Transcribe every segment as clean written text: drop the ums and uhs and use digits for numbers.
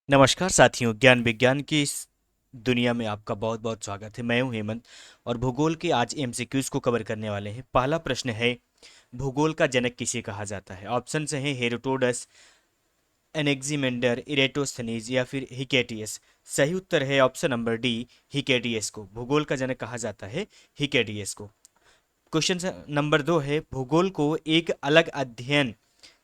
नमस्कार साथियों, ज्ञान विज्ञान की इस दुनिया में आपका बहुत बहुत स्वागत है। मैं हूं हेमंत और भूगोल के आज एमसीक्यूज को कवर करने वाले हैं। पहला प्रश्न है, भूगोल का जनक किसे कहा जाता है? ऑप्शन हैं हेरोडोटस, एनेक्सिमेंडर, इरेटोस्थनीज या फिर हिकेटियस। सही उत्तर है ऑप्शन नंबर डी, हिकेटियस को भूगोल का जनक कहा जाता है, हिकेटियस को। क्वेश्चन नंबर 2 है, भूगोल को एक अलग अध्ययन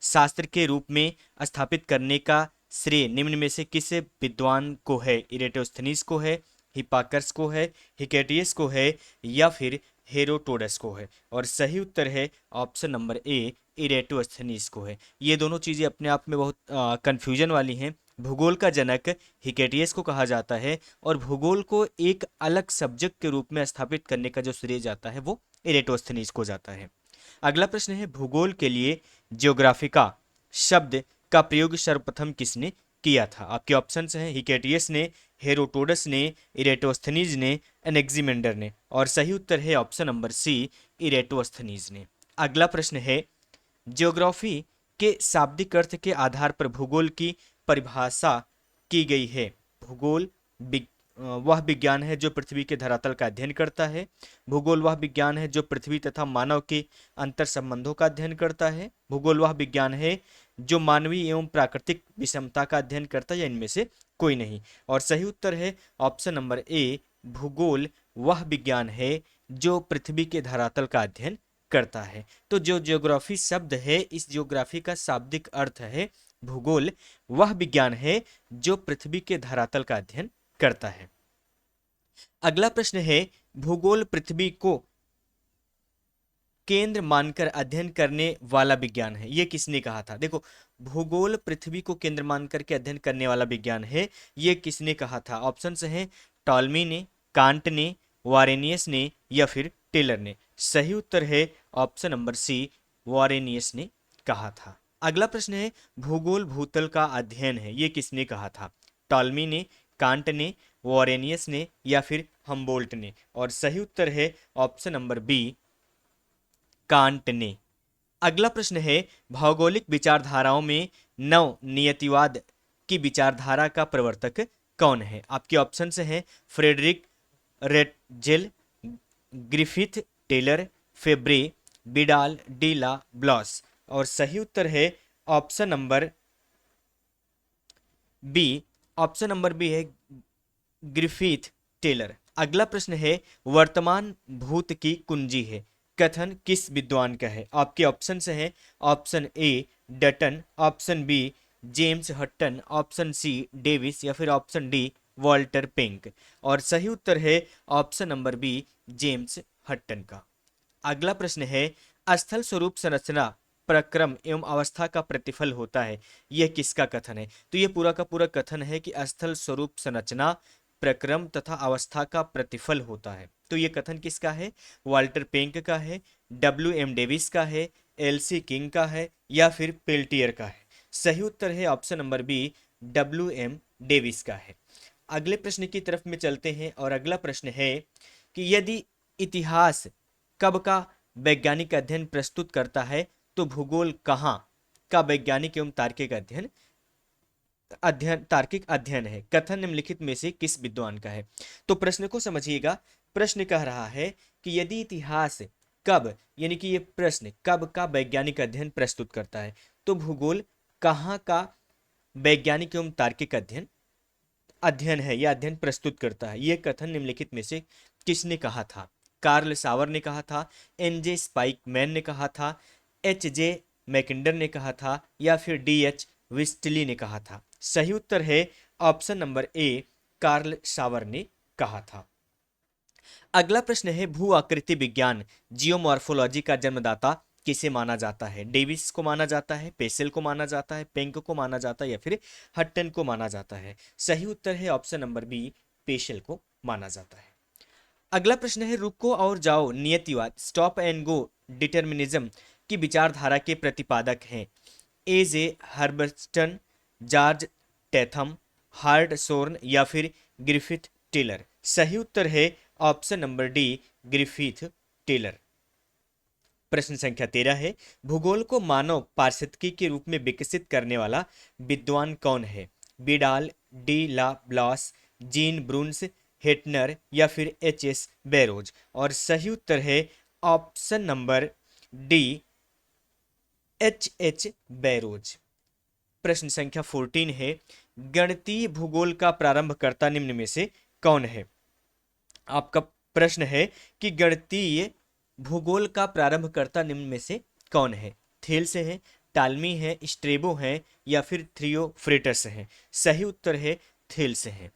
शास्त्र के रूप में स्थापित करने का श्रेय निम्न में से किस विद्वान को है? इरेटोस्थनीज को है, हिपाकर्स को है, हिकेटियस को है या फिर हेरोटोडस को है? और सही उत्तर है ऑप्शन नंबर ए, इरेटोस्थनीज को है। ये दोनों चीज़ें अपने आप में बहुत कंफ्यूजन वाली हैं। भूगोल का जनक हिकेटियस को कहा जाता है और भूगोल को एक अलग सब्जेक्ट के रूप में स्थापित करने का जो श्रेय जाता है वो इरेटोस्थनीज को जाता है। अगला प्रश्न है, भूगोल के लिए जियोग्राफिका शब्द का प्रयोग सर्वप्रथम किसने किया था? आपके ऑप्शंस हैं हिकेटियस ने, हेरोटोडस ने, इरेटोस्थनीज ने, एनेक्सिमेंडर ने। और सही उत्तर है ऑप्शन नंबर सी, इरेटोस्थनीज ने। अगला प्रश्न है, ज्योग्राफी के शाब्दिक अर्थ के आधार पर भूगोल की परिभाषा की गई है। भूगोल वह विज्ञान है जो पृथ्वी के धरातल का अध्ययन करता है। भूगोल वह विज्ञान है जो पृथ्वी तथा मानव के अंतर संबंधों का अध्ययन करता है। भूगोल वह विज्ञान है जो मानवीय एवं प्राकृतिक विषमता का अध्ययन करता है, या इनमें से कोई नहीं। और सही उत्तर है ऑप्शन नंबर ए, भूगोल वह विज्ञान है जो पृथ्वी के धरातल का अध्ययन करता है। तो जो ज्योग्राफी शब्द है, इस ज्योग्राफी का शाब्दिक अर्थ है भूगोल वह विज्ञान है जो पृथ्वी के धरातल का अध्ययन करता है। अगला प्रश्न है, भूगोल पृथ्वी को केंद्र मानकर अध्ययन करने वाला विज्ञान है, ये किसने कहा था? देखो, भूगोल पृथ्वी को केंद्र मानकर के अध्ययन करने वाला विज्ञान है, ये किसने कहा था? ऑप्शंस हैं टॉलमी ने, कांट ने, वारेनियस ने या फिर टेलर ने। सही उत्तर है ऑप्शन नंबर सी, वारेनियस ने कहा था। अगला प्रश्न है, भूगोल भूतल का अध्ययन है, ये किसने कहा था? टॉलमी ने, कांट ने, वारेनियस ने या फिर हम्बोल्ट ने। और सही उत्तर है ऑप्शन नंबर बी, कांट ने। अगला प्रश्न है, भौगोलिक विचारधाराओं में नव नियतिवाद की विचारधारा का प्रवर्तक कौन है? आपके ऑप्शन से हैं Friedrich Ratzel, Griffith, Taylor, Febvre, Vidal, de la, Blache. और सही उत्तर है option number B, option number B है ग्रिफिथ टेलर। अगला प्रश्न है, वर्तमान भूत की कुंजी है, कथन किस विद्वान का है? आपके ऑप्शन से हैं option A Dutton, option B James Hutton, option C Davis या फिर ऑप्शन डी वॉल्टर पेंक। और सही उत्तर है option number B, James Hutton का। अगला प्रश्न है, स्थल स्वरूप संरचना प्रक्रम एवं अवस्था का प्रतिफल होता है, यह किसका कथन है? तो यह पूरा का पूरा कथन है कि स्थल स्वरूप संरचना प्रक्रम तथा अवस्था का प्रतिफल होता है। तो यह कथन किसका है? वाल्टर पेंक का है, डब्ल्यू एम डेविस का है, एल सी किंग का है या फिर पेल्टियर का है? सही उत्तर है option number B, W M Davis का है। अगले प्रश्न की तरफ में चलते हैं और अगला प्रश्न है कि यदि इतिहास कब का वैज्ञानिक अध्ययन प्रस्तुत करता है, तो भूगोल कहाँ का वैज्ञानिक एवं तार्किक अध्ययन है? कथन निम्नलिखित में से किस विद्वान का है? तो प्रश्न को समझिएगा। प्रश्न कह रहा है कि यदि इतिहास कब, यानी कि ये प्रश्न कब का वैज्ञानिक अध्ययन प्रस्तुत करता है, तो भूगोल कहाँ का वैज्ञानिक एवं तार्किक अध्ययन अध्ययन है या अध्ययन प्रस्तुत करता है? यह कथन निम्नलिखित में से किसने कहा था? कार्ल सावर ने कहा था, एन जे स्पाइक मैन ने कहा था, एच जे मैकिंडर ने कहा था या फिर डी एच विस्टली ने कहा था? सही उत्तर है ऑप्शन नंबर ए, कार्ल सावर ने कहा था। अगला प्रश्न है, भू आकृति विज्ञान जियोमॉर्फोलॉजी का जन्मदाता किसे माना जाता है? डेविस को माना जाता है, पेसेल को माना जाता है, पेंक को माना जाता है या फिर हट्टन को माना जाता है? सही उत्तर है ऑप्शन नंबर बी, पेशेल को माना जाता है। अगला प्रश्न है, रुको और जाओ नियतिवाद स्टॉप एंड गो डिटर्मिनिज्म की विचारधारा के प्रतिपादक हैं? A J Herbertson, George Tatham, Hartshorne या फिर ग्रिफिथ टेलर? सही उत्तर है option number D, Griffith Taylor. प्रश्न संख्या 13 है, भूगोल को मानव पारिस्थितिकी के रूप में विकसित करने वाला विद्वान कौन है? बिडाल, डी ला ब्लास, जीन ब्रून्स, हेटनर या फिर एच एस बैरोज। और सही उत्तर है option number D, H H barrows. प्रश्न संख्या 14 है, गणितीय भूगोल का प्रारंभकर्ता निम्न में से कौन है? आपका प्रश्न है कि गणितीय भूगोल का प्रारंभकर्ता निम्न में से कौन है? थेल्स है, टालमी है, स्ट्रेबो है या फिर थियोफ्रेटस है। सही उत्तर है थेल्स है।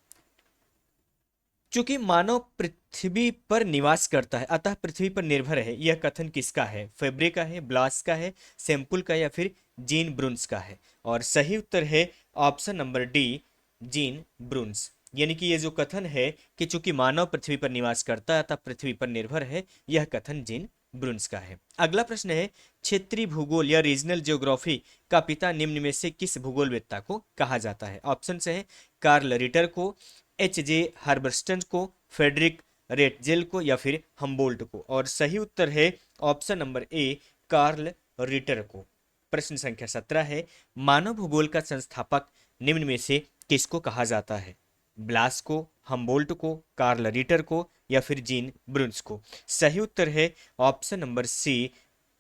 चूंकि मानव पृथ्वी पर निवास करता है अतः पृथ्वी पर निर्भर है, यह कथन किसका है? फेब्रे का है, ब्लास का है, सैंपुल का या फिर जीन ब्रुन्स का है? और सही उत्तर है ऑप्शन नंबर डी, जीन ब्रुन्स। यानी कि ये जो कथन है कि चूंकि मानव पृथ्वी पर निवास करता है अतः पृथ्वी पर निर्भर है, यह कथन जीन ब्रुन्स का है। अगला प्रश्न है, क्षेत्रीय भूगोल या रीजनल ज्योग्राफी का पिता निम्न में से किस भूगोलवेत्ता को कहा जाता है? ऑप्शन है कार्ल रिटर को, एच जे हर्बर्स्टन को, फेडरिक रेटजेल को या फिर हम्बोल्ट को। और सही उत्तर है option number A, Carl Ritter को। प्रश्न संख्या 17 है, मानव भूगोल का संस्थापक निम्न में से किसको कहा जाता है? ब्लास को, हम्बोल्ट को, कार्ल रिटर को या फिर जीन ब्रुन्स को? सही उत्तर है option number C,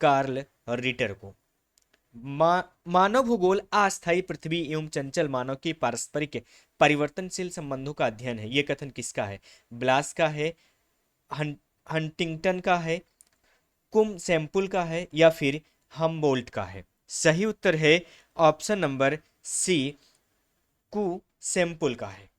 Carl Ritter को। मानव भूगोल अस्थायी पृथ्वी एवं चंचल मानव के पारस्परिक परिवर्तनशील संबंधों का अध्ययन है, यह कथन किसका है? ब्लास का है, हं, हंटिंगटन का है, कुम सैंपुल का है या फिर हम्बोल्ट का है? सही उत्तर है ऑप्शन नंबर सी, कु सैंपुल का है।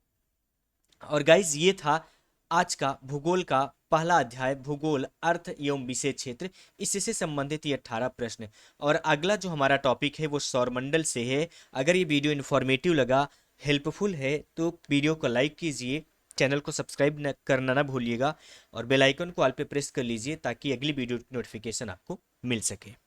और गाइज ये था आज का भूगोल का पहला अध्याय, भूगोल अर्थ एवं विषय क्षेत्र। इससे संबंधित ये 18 प्रश्न। और अगला जो हमारा टॉपिक है वो सौरमंडल से है। अगर ये वीडियो इन्फॉर्मेटिव लगा, हेल्पफुल है तो वीडियो को लाइक कीजिए, चैनल को सब्सक्राइब करना ना भूलिएगा और बेल आइकन को ऑल पे प्रेस कर लीजिए ताकि अगली वीडियो की नोटिफिकेशन आपको मिल सके।